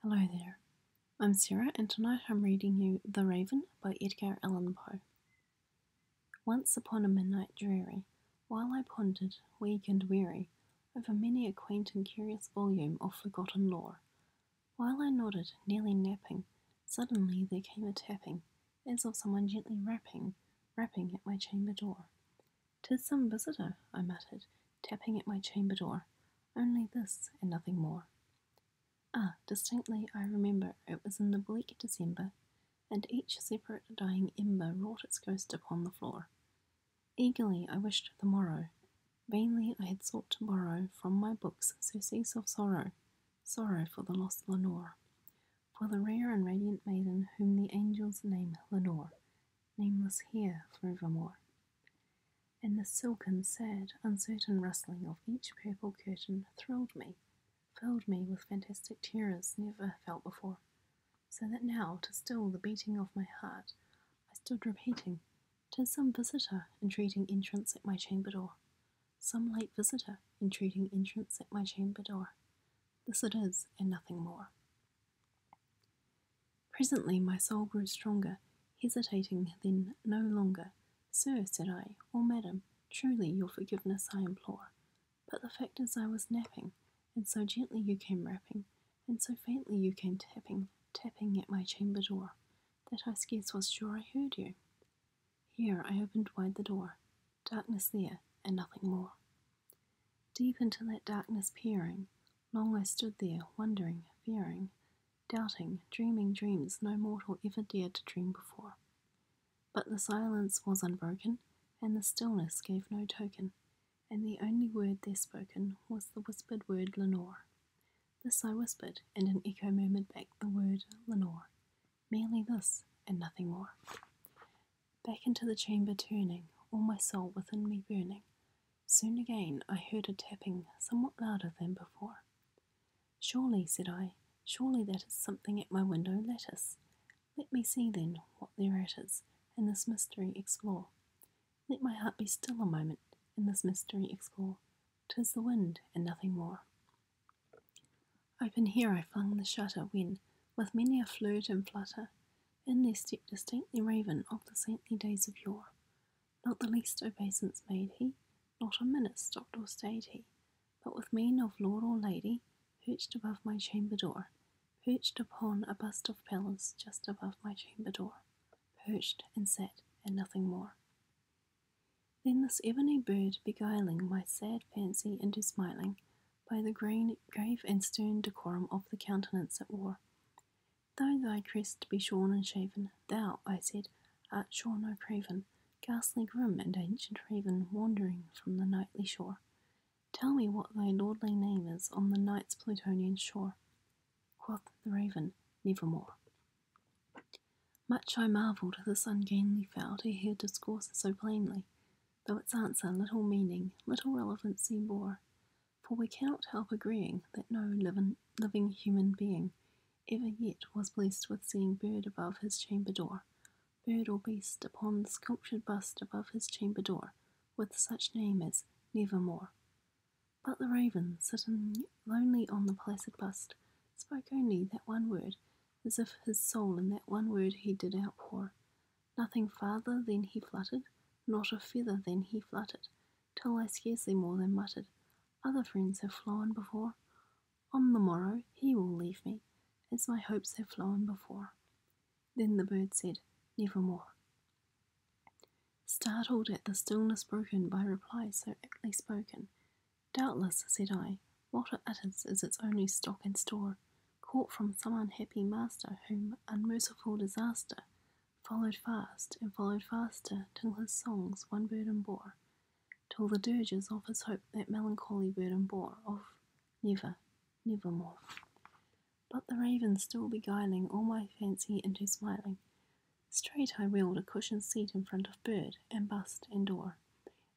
Hello there, I'm Sarah, and tonight I'm reading you The Raven by Edgar Allan Poe. Once upon a midnight dreary, while I pondered, weak and weary, over many a quaint and curious volume of forgotten lore, while I nodded, nearly napping, suddenly there came a tapping, as of someone gently rapping at my chamber door. "'Tis some visitor," I muttered, tapping at my chamber door, "only this and nothing more." Ah, distinctly I remember it was in the bleak December, and each separate dying ember wrought its ghost upon the floor. Eagerly I wished the morrow. Vainly I had sought to borrow from my books surcease of sorrow, sorrow for the lost Lenore, for the rare and radiant maiden whom the angels name Lenore, nameless here forevermore. And the silken, sad, uncertain rustling of each purple curtain thrilled me, filled me with fantastic terrors never felt before, so that now, to still the beating of my heart, I stood repeating, "'Tis some visitor entreating entrance at my chamber door, some late visitor entreating entrance at my chamber door. This it is, and nothing more." Presently my soul grew stronger, hesitating then no longer. "Sir," said I, "or madam, truly your forgiveness I implore, but the fact is I was napping, and so gently you came rapping, and so faintly you came tapping at my chamber door, that I scarce was sure I heard you." Here I opened wide the door. Darkness there, and nothing more. Deep into that darkness peering, long I stood there, wondering, fearing, doubting, dreaming dreams no mortal ever dared to dream before. But the silence was unbroken, and the stillness gave no token, and the only word there spoken was the whispered word Lenore. This I whispered, and an echo murmured back the word Lenore. Merely this, and nothing more. Back into the chamber turning, all my soul within me burning, soon again I heard a tapping somewhat louder than before. "Surely," said I, "surely that is something at my window lattice. Let me see then what thereat is, and this mystery explore. Let my heart be still a moment, and this mystery explore. 'Tis the wind, and nothing more." Open here I flung the shutter, when, with many a flirt and flutter, in there stepped a stately raven of the saintly days of yore. Not the least obeisance made he, not a minute stopped or stayed he, but with mien of lord or lady, perched above my chamber door, perched upon a bust of Pallas just above my chamber door, perched and sat, and nothing more. Then this ebony bird, beguiling my sad fancy into smiling, by the grave and stern decorum of the countenance it wore, "Though thy crest be shorn and shaven, thou," I said, "art sure no craven, ghastly grim and ancient raven wandering from the nightly shore. Tell me what thy lordly name is on the night's Plutonian shore." Quoth the raven, "Nevermore." Much I marvelled this ungainly fowl to hear discourse so plainly, though its answer little meaning, little relevancy bore, for we cannot help agreeing that no living human being ever yet was blessed with seeing bird above his chamber door, bird or beast upon the sculptured bust above his chamber door, with such name as Nevermore. But the raven, sitting lonely on the placid bust, spoke only that one word, as if his soul in that one word he did outpour. Nothing farther than he fluttered, not a feather than he fluttered, till I scarcely more than muttered, "Other friends have flown before. On the morrow he will leave me, as my hopes have flown before." Then the bird said, "Nevermore." Startled at the stillness broken by reply so aptly spoken, "Doubtless," said I, "what it utters is its only stock and store, caught from some unhappy master whom unmerciful disaster followed fast and followed faster till his songs one burden bore, till the dirges of his hope that melancholy burden bore of never, nevermore." But the raven still beguiling all my fancy into smiling, straight I wheeled a cushioned seat in front of bird and bust and door.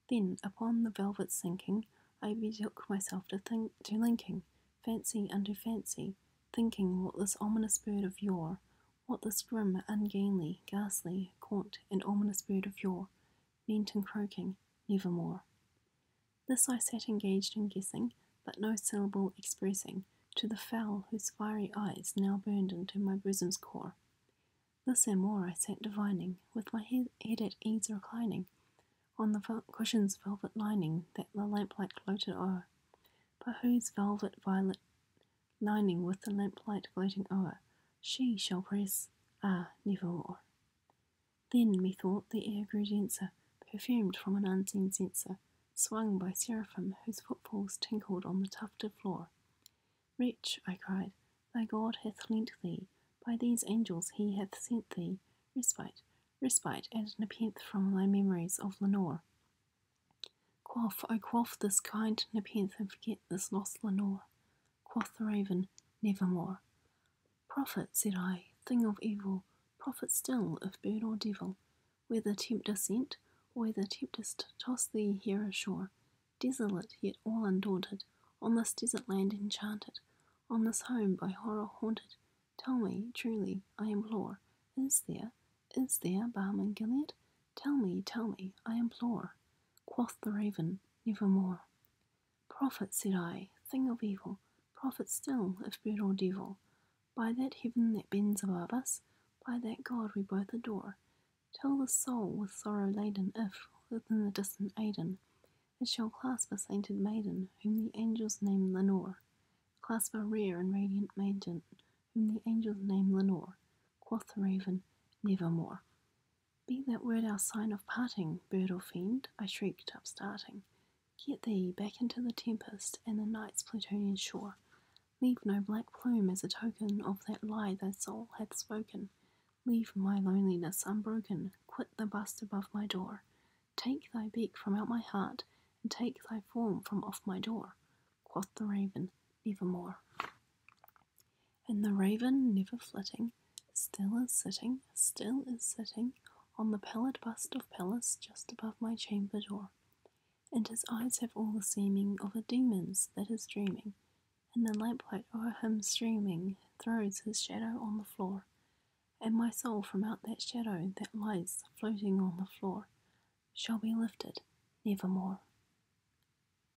Then, upon the velvet sinking, I betook myself to linking fancy unto fancy, thinking what this ominous bird of yore, what this grim, ungainly, ghastly, gaunt, and ominous bird of yore, meant in croaking, "Nevermore." This I sat engaged in guessing, but no syllable expressing, to the fowl whose fiery eyes now burned into my bosom's core. This and more I sat divining, with my head at ease reclining, on the cushion's velvet lining that the lamplight gloated o'er, but whose velvet violet lining with the lamplight gloating o'er, she shall press, nevermore. Then, methought, the air grew denser, perfumed from an unseen censer, swung by seraphim whose footfalls tinkled on the tufted floor. Wretch, I cried, thy God hath lent thee, by these angels he hath sent thee, respite, and nepenthe from thy memories of Lenore. Quaff this kind nepenthe and forget this lost Lenore. Quoth the raven, nevermore. Prophet, said I, thing of evil, prophet still, if bird or devil, whether tempter sent, or whether temptest toss thee here ashore, desolate yet all undaunted, on this desert land enchanted, on this home by horror haunted, tell me, truly, I implore, is there balm in Gilead? Tell me, I implore. Quoth the raven, nevermore. Prophet, said I, thing of evil, prophet still, if bird or devil, by that heaven that bends above us, by that God we both adore, tell the soul with sorrow laden if, within the distant Aidenn, it shall clasp a sainted maiden, whom the angels name Lenore, clasp a rare and radiant maiden, whom the angels name Lenore. Quoth the raven, nevermore. Be that word our sign of parting, bird or fiend, I shrieked, upstarting. Get thee back into the tempest and the night's Plutonian shore. Leave no black plume as a token of that lie thy soul hath spoken. Leave my loneliness unbroken, quit the bust above my door. Take thy beak from out my heart, and take thy form from off my door. Quoth the raven, nevermore. And the raven, never flitting, still is sitting, on the pallid bust of Pallas just above my chamber door. And his eyes have all the seeming of a demon's that is dreaming, and the lamplight o'er him streaming throws his shadow on the floor, and my soul from out that shadow that lies floating on the floor shall be lifted nevermore.